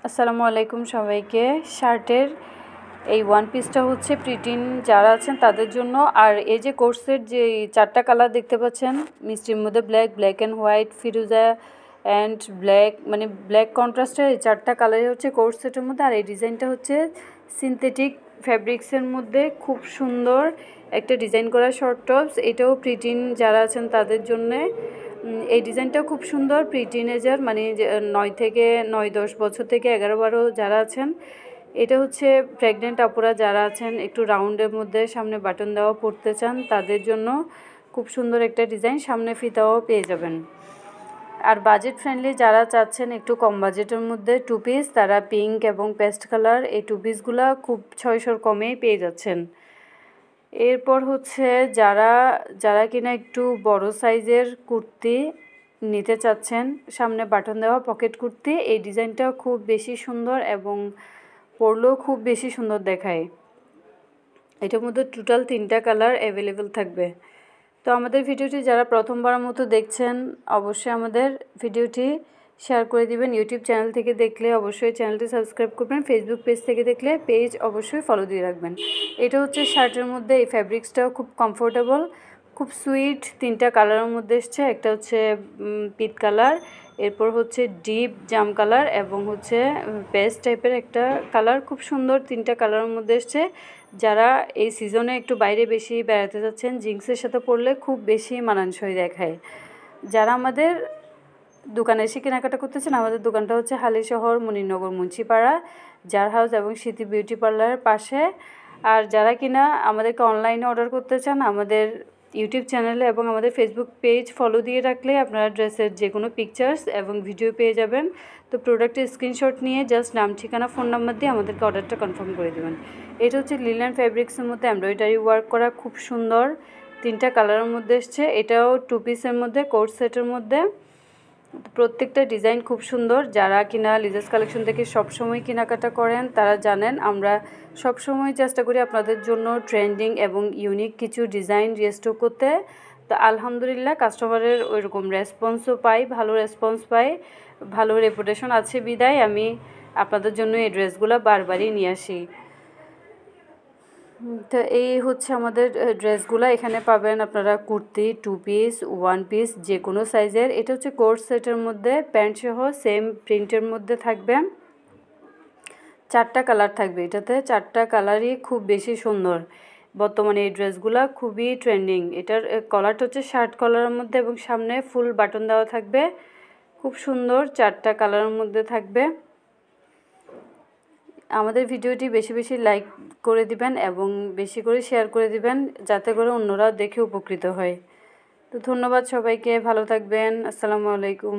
আসসালামু আলাইকুম সবাইকে। শার্টের এই ওয়ান পিসটা হচ্ছে প্রিটিন যারা আছেন তাদের জন্য। আর এই যে কোর্সের যে 4টা কালার দেখতে পাচ্ছেন, মিষ্টির মধ্যে black, black and white, Firoza and black, মানে ব্ল্যাক কন্ট্রাস্টের এই 4টা কালারই হচ্ছে কোর্স সেটের মধ্যে। আর এই ডিজাইনটা হচ্ছে সিনথেটিক ফ্যাব্রিক্সের মধ্যে খুব সুন্দর একটা ডিজাইন করা শর্ট টপস। এটাও প্রিটিন যারা আছেন তাদের জন্যে। এই ডিজাইনটাও খুব সুন্দর। প্রিটিনেজার মানে 9 বছর থেকে 11-12 যারা আছেন, এটা হচ্ছে প্রেগনেন্ট আপুরা যারা আছেন, একটু রাউন্ডের মধ্যে সামনে বাটন দেওয়া পরতে চান, তাদের জন্য খুব সুন্দর একটা ডিজাইন। সামনে ফিতাও পেয়ে যাবেন। আর বাজেট ফ্রেন্ডলি যারা চাচ্ছেন একটু কম বাজেটের মধ্যে টু পিস, তারা পিঙ্ক এবং পেস্ট কালার এই টু পিসগুলো খুব 600 কমেই পেয়ে যাচ্ছেন। এরপর হচ্ছে যারা কিনা একটু বড় সাইজের কুর্তি নিতে চাচ্ছেন, সামনে বাটন দেওয়া পকেট কুর্তি, এই ডিজাইনটাও খুব বেশি সুন্দর এবং পরলেও খুব বেশি সুন্দর দেখায়। এটার মধ্যে টোটাল 3টা কালার অ্যাভেলেবেল থাকবে। তো আমাদের ভিডিওটি যারা প্রথমবারের মতো দেখছেন, অবশ্যই আমাদের ভিডিওটি শেয়ার করে দিবেন। ইউটিউব চ্যানেল থেকে দেখলে অবশ্যই চ্যানেলটি সাবস্ক্রাইব করবেন। ফেসবুক পেজ থেকে দেখলে পেজ অবশ্যই ফলো দিয়ে রাখবেন। এটা হচ্ছে শার্টের মধ্যে, এই ফ্যাব্রিক্সটাও খুব কমফোর্টেবল, খুব সুইট। 3টা কালারের মধ্যে এসছে। একটা হচ্ছে পিট কালার, এরপর হচ্ছে ডিপ জাম কালার এবং হচ্ছে পেস্ট টাইপের একটা কালার। খুব সুন্দর 3টা কালারের মধ্যে এসছে। যারা এই সিজনে একটু বাইরে বেশি বেড়াতে যাচ্ছেন, জিন্সের সাথে পরলে খুব বেশি মানানসই দেখায়। যারা আমাদের দোকানে এসে কেনাকাটা করতেছেন, আমাদের দোকানটা হচ্ছে হালিশহর, মুনিরনগর, মুন্সিপাড়া, জার হাউস এবং স্মৃতি বিউটি পার্লারের পাশে। আর যারা কিনা আমাদেরকে অনলাইনে অর্ডার করতে চান, আমাদের ইউটিউব চ্যানেলে এবং আমাদের ফেসবুক পেজ ফলো দিয়ে রাখলে আপনারা ড্রেসের যে কোনো পিকচার্স এবং ভিডিও পেয়ে যাবেন। তো প্রোডাক্টের স্ক্রিনশট নিয়ে জাস্ট নাম, ঠিকানা, ফোন নাম্বার দিয়ে আমাদেরকে অর্ডারটা কনফার্ম করে দেবেন। এটা হচ্ছে লিনেন ফ্যাব্রিক্সের মধ্যে এমব্রয়ডারি ওয়ার্ক করা, খুব সুন্দর। 3টা কালারের মধ্যে এসছে। এটাও টু পিসের মধ্যে, কোর্স সেটের মধ্যে। প্রত্যেকটা ডিজাইন খুব সুন্দর। যারা কিনা লিজাস কালেকশন থেকে সবসময় কেনাকাটা করেন, তারা জানেন আমরা সবসময় চেষ্টা করি আপনাদের জন্য ট্রেন্ডিং এবং ইউনিক কিছু ডিজাইন রিস্টক করতে। তো আলহামদুলিল্লাহ কাস্টমারের ওইরকম রেসপন্সও পাই, ভালো রেসপন্স পাই, ভালো রেপুটেশন আছে বিদায় আমি আপনাদের জন্য এই ড্রেসগুলো বারবারই নিয়ে আসি। তো এই হচ্ছে আমাদের ড্রেসগুলো। এখানে পাবেন আপনারা kurti, two piece, one piece, যে কোনো সাইজের। এটা হচ্ছে কোর্স সেটের মধ্যে, প্যান্ট সহ সেম প্রিন্টের মধ্যে থাকবে। 4টা কালার থাকবে এটাতে। 4টা কালারই খুব বেশি সুন্দর। বর্তমানে এই ড্রেসগুলো খুবই ট্রেন্ডিং। এটার কলারটা হচ্ছে শার্ট কলারের মধ্যে এবং সামনে ফুল বাটন দেওয়া থাকবে। খুব সুন্দর 4টা কালারের মধ্যে থাকবে। আমাদের ভিডিওটি বেশি বেশি লাইক করে দিবেন এবং বেশি করে শেয়ার করে দিবেন, যাতে করে অন্যরাও দেখে উপকৃত হয়। তো ধন্যবাদ সবাইকে, ভালো থাকবেন। আসসালামু আলাইকুম।